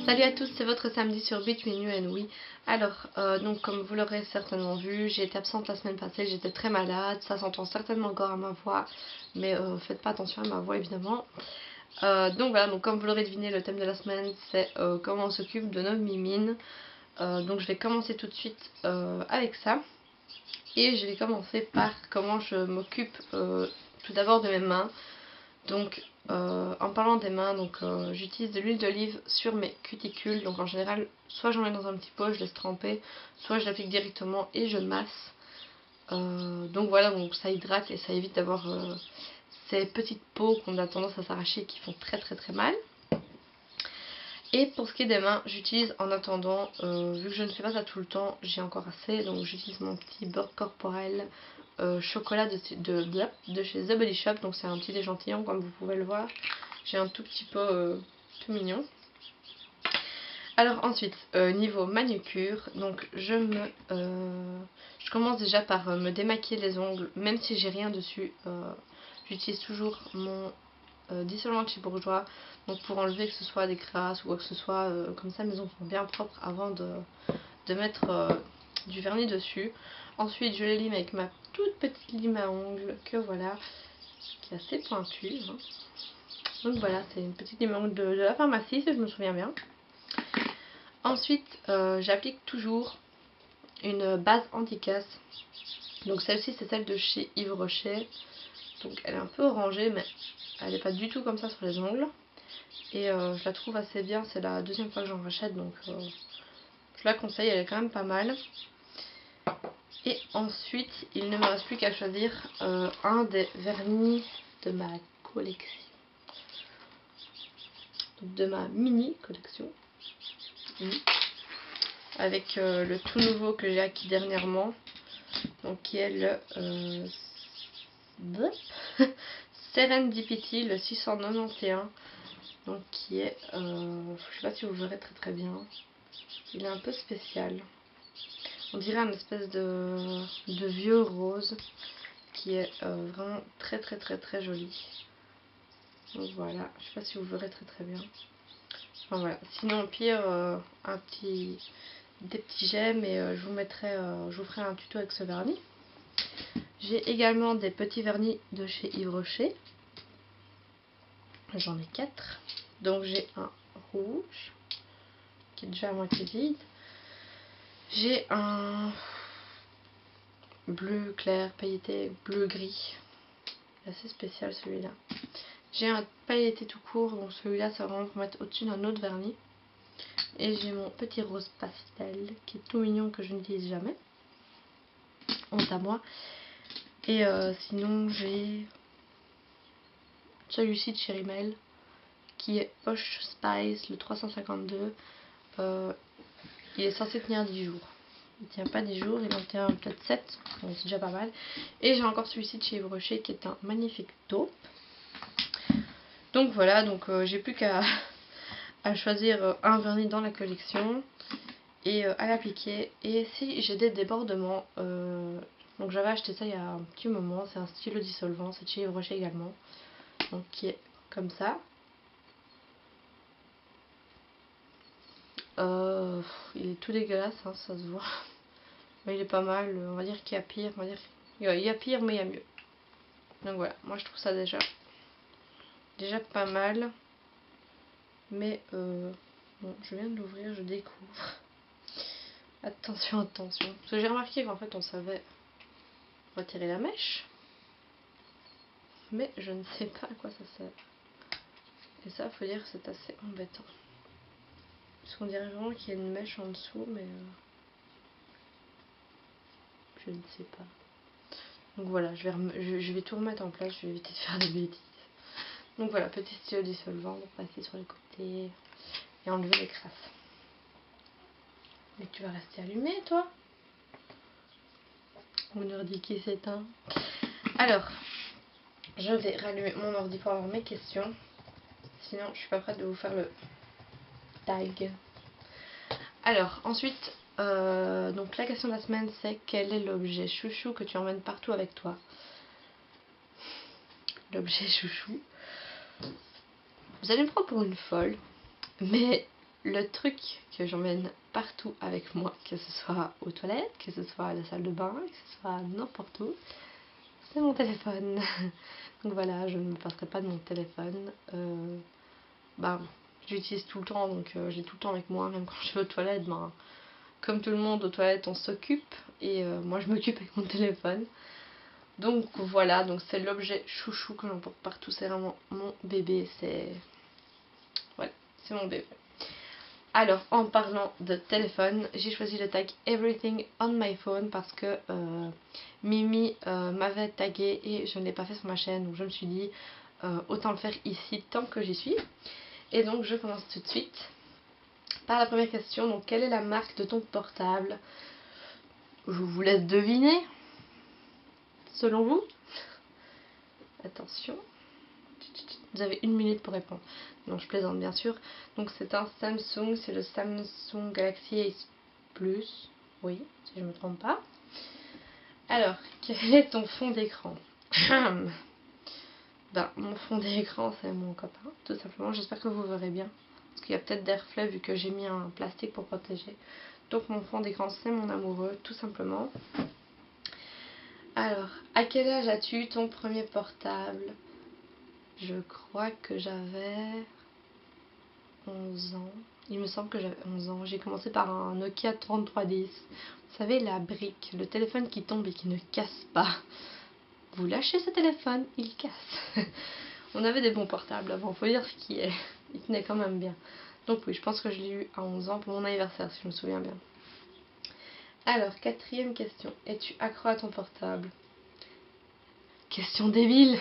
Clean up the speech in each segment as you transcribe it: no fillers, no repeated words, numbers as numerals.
Salut à tous, c'est votre samedi sur Between You and We. Alors, donc comme vous l'aurez certainement vu, j'ai été absente la semaine passée, j'étais très malade, ça s'entend certainement encore à ma voix, mais faites pas attention à ma voix évidemment. Donc voilà, donc comme vous l'aurez deviné, le thème de la semaine c'est comment on s'occupe de nos mimines. Donc je vais commencer tout de suite avec ça. Et je vais commencer par comment je m'occupe tout d'abord de mes mains. Donc en parlant des mains, j'utilise de l'huile d'olive sur mes cuticules. Donc en général, soit j'en mets dans un petit pot, je laisse tremper, soit je l'applique directement et je masse. Donc voilà, donc ça hydrate et ça évite d'avoir ces petites peaux qu'on a tendance à s'arracher et qui font très mal. Et pour ce qui est des mains, j'utilise en attendant, vu que je ne fais pas ça tout le temps, j'ai encore assez, donc j'utilise mon petit beurre corporel chocolat de chez The Body Shop. Donc c'est un petit échantillon comme vous pouvez le voir. J'ai un tout petit pot tout mignon. Alors ensuite, niveau manucure, donc je commence déjà par me démaquiller les ongles, même si j'ai rien dessus. J'utilise toujours mon dissolvant de chez Bourjois, donc pour enlever que ce soit des crasses ou quoi que ce soit, comme ça mes ongles sont bien propres avant de mettre du vernis dessus. Ensuite je les lime avec ma toute petite lime à ongles que voilà, qui est assez pointue, hein. Donc voilà, c'est une petite lime à ongles de la pharmacie si je me souviens bien. Ensuite j'applique toujours une base anti-casse. Donc celle-ci c'est celle de chez Yves Rocher. Donc elle est un peu orangée mais elle n'est pas du tout comme ça sur les ongles. Et je la trouve assez bien, c'est la deuxième fois que j'en rachète, donc je la conseille, elle est quand même pas mal. Et ensuite, il ne me reste plus qu'à choisir un des vernis de ma collection. Donc de ma mini collection. Avec le tout nouveau que j'ai acquis dernièrement. Donc qui est le Serendipity, le 691. Donc qui est, je sais pas si vous verrez très bien. Il est un peu spécial. On dirait un espèce de vieux rose qui est vraiment très joli. Donc voilà, je sais pas si vous verrez très bien. Enfin, voilà. Sinon au pire des petits gemmes et je vous ferai un tuto avec ce vernis. J'ai également des petits vernis de chez Yves Rocher. J'en ai 4. Donc j'ai un rouge qui est déjà à moitié vide. J'ai un bleu clair, pailleté, bleu gris. Assez spécial celui-là. J'ai un pailleté tout court, donc celui-là c'est vraiment pour mettre au-dessus d'un autre vernis. Et j'ai mon petit rose pastel qui est tout mignon que je n'utilise jamais. Honte à moi. Et sinon j'ai celui-ci de chez Rimmel qui est Posh Spice, le 352. Il est censé tenir 10 jours. Il tient pas 10 jours, il en tient peut-être 7, donc c'est déjà pas mal. Et j'ai encore celui-ci de chez Yves Rocher qui est un magnifique taupe. Donc voilà, donc j'ai plus qu'à choisir un vernis dans la collection et à l'appliquer. Et si j'ai des débordements, donc j'avais acheté ça il y a un petit moment, c'est un stylo dissolvant, c'est de chez Yves Rocher également, donc qui est comme ça. Il est tout dégueulasse, hein, ça se voit. Mais il est pas mal, on va dire qu'il y a pire, il y a pire mais il y a mieux. Donc voilà, moi je trouve ça déjà pas mal. Mais bon, je viens de l'ouvrir, je découvre. Attention. Parce que j'ai remarqué qu'en fait on savait retirer la mèche. Mais je ne sais pas à quoi ça sert. Et ça, faut dire que c'est assez embêtant. Parce qu'on dirait vraiment qu'il y a une mèche en dessous, mais je ne sais pas. Donc voilà, je vais tout remettre en place, je vais éviter de faire des bêtises. Donc voilà, petit stylo dissolvant pour passer sur les côtés et enlever les crasses. Mais tu vas rester allumé, toi? Mon ordi qui s'éteint. Alors, je vais rallumer mon ordi pour avoir mes questions. Sinon, je suis pas prête de vous faire le tag. Alors, ensuite, donc la question de la semaine, c'est quel est l'objet chouchou que tu emmènes partout avec toi? L'objet chouchou. Vous allez me prendre pour une folle, mais le truc que j'emmène partout avec moi, que ce soit aux toilettes, que ce soit à la salle de bain, que ce soit n'importe où, c'est mon téléphone. Donc voilà, je ne me passerai pas de mon téléphone. Bah, j'utilise tout le temps, donc j'ai tout le temps avec moi, même quand je vais aux toilettes. Ben, comme tout le monde aux toilettes, on s'occupe, et moi je m'occupe avec mon téléphone. Donc voilà, donc c'est l'objet chouchou que j'emporte partout, c'est vraiment mon bébé, voilà, c'est mon bébé. Alors, en parlant de téléphone, j'ai choisi le tag Everything on my phone parce que Mimi m'avait tagué et je ne l'ai pas fait sur ma chaîne. Donc je me suis dit, autant le faire ici tant que j'y suis. Et donc je commence tout de suite par la première question. Donc, quelle est la marque de ton portable? Je vous laisse deviner, selon vous. Attention. Vous avez 1 minute pour répondre. Non, je plaisante bien sûr. Donc c'est un Samsung, c'est le Samsung Galaxy Ace Plus. Oui, si je ne me trompe pas. Alors, quel est ton fond d'écran? Ben, mon fond d'écran, c'est mon copain, tout simplement. J'espère que vous verrez bien. Parce qu'il y a peut-être des reflets vu que j'ai mis un plastique pour protéger. Donc mon fond d'écran, c'est mon amoureux, tout simplement. Alors, à quel âge as-tu eu ton premier portable? Je crois que j'avais 11 ans. Il me semble que j'avais 11 ans. J'ai commencé par un Nokia 3310. Vous savez, la brique, le téléphone qui tombe et qui ne casse pas. Vous lâchez ce téléphone, il casse. On avait des bons portables avant, faut dire ce qui est. Il tenait quand même bien. Donc oui, je pense que je l'ai eu à 11 ans pour mon anniversaire, si je me souviens bien. Alors, 4e question. Es-tu accro à ton portable? Question débile.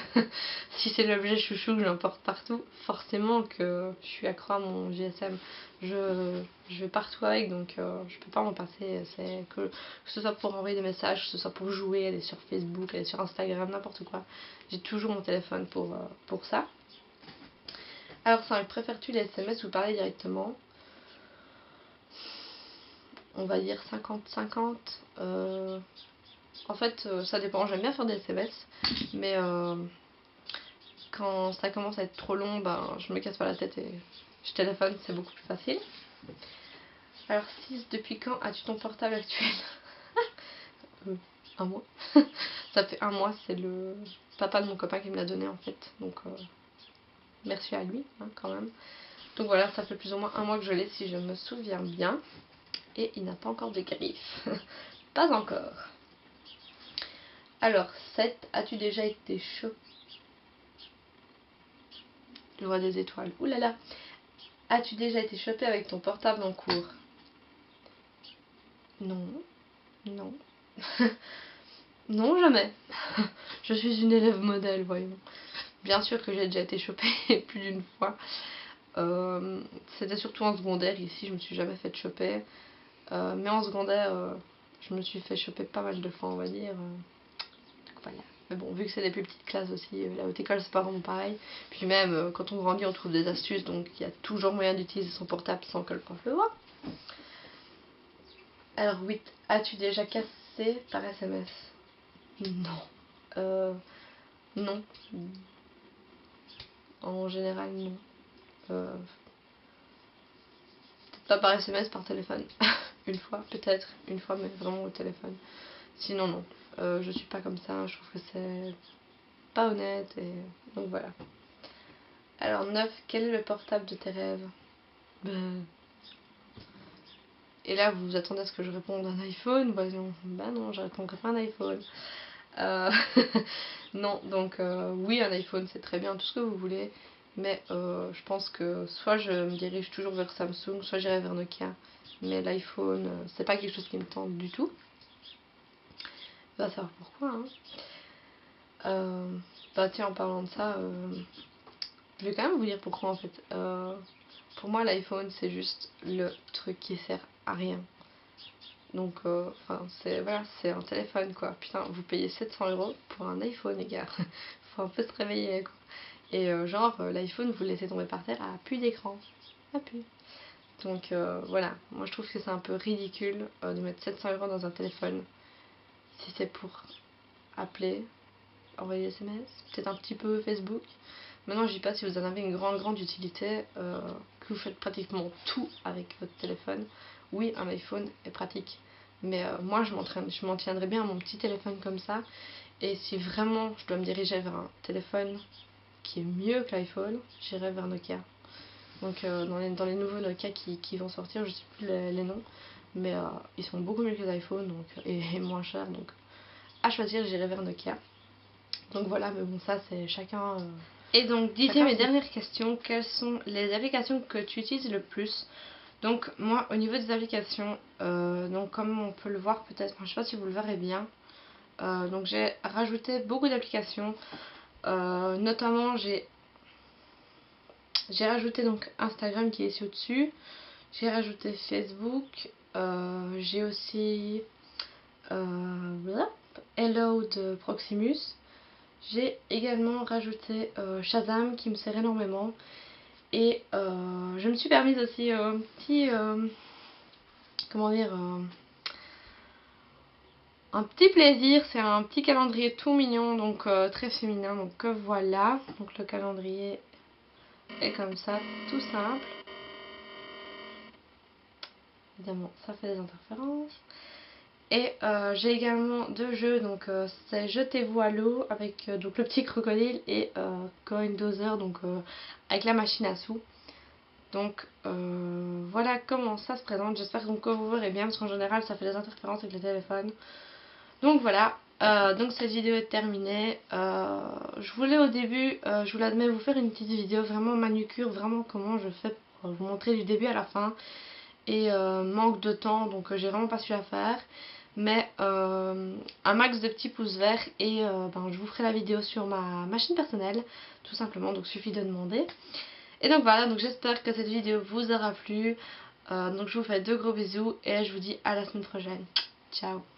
Si c'est l'objet chouchou que j'emporte partout, forcément que je suis accro à mon GSM. Je vais partout avec, donc je peux pas m'en passer. C'est que ce soit pour envoyer des messages, que ce soit pour jouer, aller sur Facebook, aller sur Instagram, n'importe quoi. J'ai toujours mon téléphone pour ça. Alors ça, préfères-tu les SMS ou parler directement? On va dire 50-50. En fait, ça dépend. J'aime bien faire des SMS, mais quand ça commence à être trop long, ben, je me casse pas la tête et je téléphone, c'est beaucoup plus facile. Alors 6, depuis quand as-tu ton portable actuel? 1 mois. Ça fait 1 mois, c'est le papa de mon copain qui me l'a donné en fait. Donc merci à lui, hein, quand même. Donc voilà, ça fait plus ou moins 1 mois que je l'ai si je me souviens bien. Et il n'a pas encore de griffes. Pas encore. Alors 7, as-tu déjà été chopé? Je vois des étoiles. Ouh là là. As-tu déjà été chopé avec ton portable en cours? Non. Non. Non, jamais. Je suis une élève modèle, voyons. Bien sûr que j'ai déjà été chopée plus d'une fois. C'était surtout en secondaire. Ici, je me suis jamais fait choper. Mais en secondaire, je me suis fait choper pas mal de fois, on va dire. Donc voilà. Mais bon, vu que c'est des plus petites classes aussi, la haute école c'est pas vraiment pareil. Puis même, quand on grandit, on trouve des astuces. Donc il y a toujours moyen d'utiliser son portable sans que le prof le voie. Alors 8, as-tu déjà cassé par SMS? Non. Non. En général, non. Pas par SMS, par téléphone. Une fois, peut-être. Une fois, mais vraiment au téléphone. Sinon, non. Je suis pas comme ça. Je trouve que c'est pas honnête. Et donc voilà. Alors 9, quel est le portable de tes rêves? Et là, vous vous attendez à ce que je réponde un iPhone? Voyons. Bah non, je répondrai pas un iPhone. Non, donc oui, un iPhone c'est très bien, tout ce que vous voulez, mais je pense que soit je me dirige toujours vers Samsung, soit j'irai vers Nokia, mais l'iPhone c'est pas quelque chose qui me tente du tout. On va savoir pourquoi, hein. Bah tiens, en parlant de ça, je vais quand même vous dire pourquoi en fait. Pour moi l'iPhone c'est juste le truc qui sert à rien. Donc, c'est voilà, c'est un téléphone quoi. Putain, vous payez 700 € pour un iPhone, les gars. Faut un peu se réveiller quoi. Et genre, l'iPhone, vous le laissez tomber par terre à plus d'écran. À plus. Donc voilà, moi je trouve que c'est un peu ridicule de mettre 700 € dans un téléphone. Si c'est pour appeler, envoyer des SMS, peut-être un petit peu Facebook. Maintenant, je dis pas si vous en avez une grande utilité, que vous faites pratiquement tout avec votre téléphone, oui, un iPhone est pratique. Mais moi, je m'en tiendrai bien à mon petit téléphone comme ça. Et si vraiment je dois me diriger vers un téléphone qui est mieux que l'iPhone, j'irai vers Nokia. Donc dans les nouveaux Nokia qui vont sortir, je ne sais plus les noms, mais ils sont beaucoup mieux que les iPhones donc, et moins chers. Donc à choisir, j'irai vers Nokia. Donc voilà, mais bon, ça c'est chacun. Et donc, dixième et dernière question, quelles sont les applications que tu utilises le plus? Donc moi, au niveau des applications, donc comme on peut le voir peut-être, je ne sais pas si vous le verrez bien, donc j'ai rajouté beaucoup d'applications, notamment j'ai rajouté donc Instagram qui est ici au-dessus, j'ai rajouté Facebook, j'ai aussi Hello de Proximus, j'ai également rajouté Shazam qui me sert énormément, et je me suis permise aussi un petit, comment dire, un petit plaisir, c'est un petit calendrier tout mignon, donc très féminin, donc voilà, donc le calendrier est comme ça, tout simple. Évidemment, ça fait des interférences. Et j'ai également deux jeux, donc c'est Jetez-vous à l'eau avec donc le petit crocodile et Coin Dozer, donc avec la machine à sous. Donc voilà comment ça se présente. J'espère donc que vous verrez bien parce qu'en général ça fait des interférences avec le téléphone. Donc voilà, donc cette vidéo est terminée. Je voulais au début, je vous l'admets, vous faire une petite vidéo vraiment manucure, vraiment comment je fais pour vous montrer du début à la fin. Et manque de temps, donc j'ai vraiment pas su la faire. Mais un max de petits pouces verts et je vous ferai la vidéo sur ma machine personnelle, tout simplement, donc suffit de demander. Et donc voilà, donc j'espère que cette vidéo vous aura plu. Donc je vous fais de gros bisous et je vous dis à la semaine prochaine. Ciao.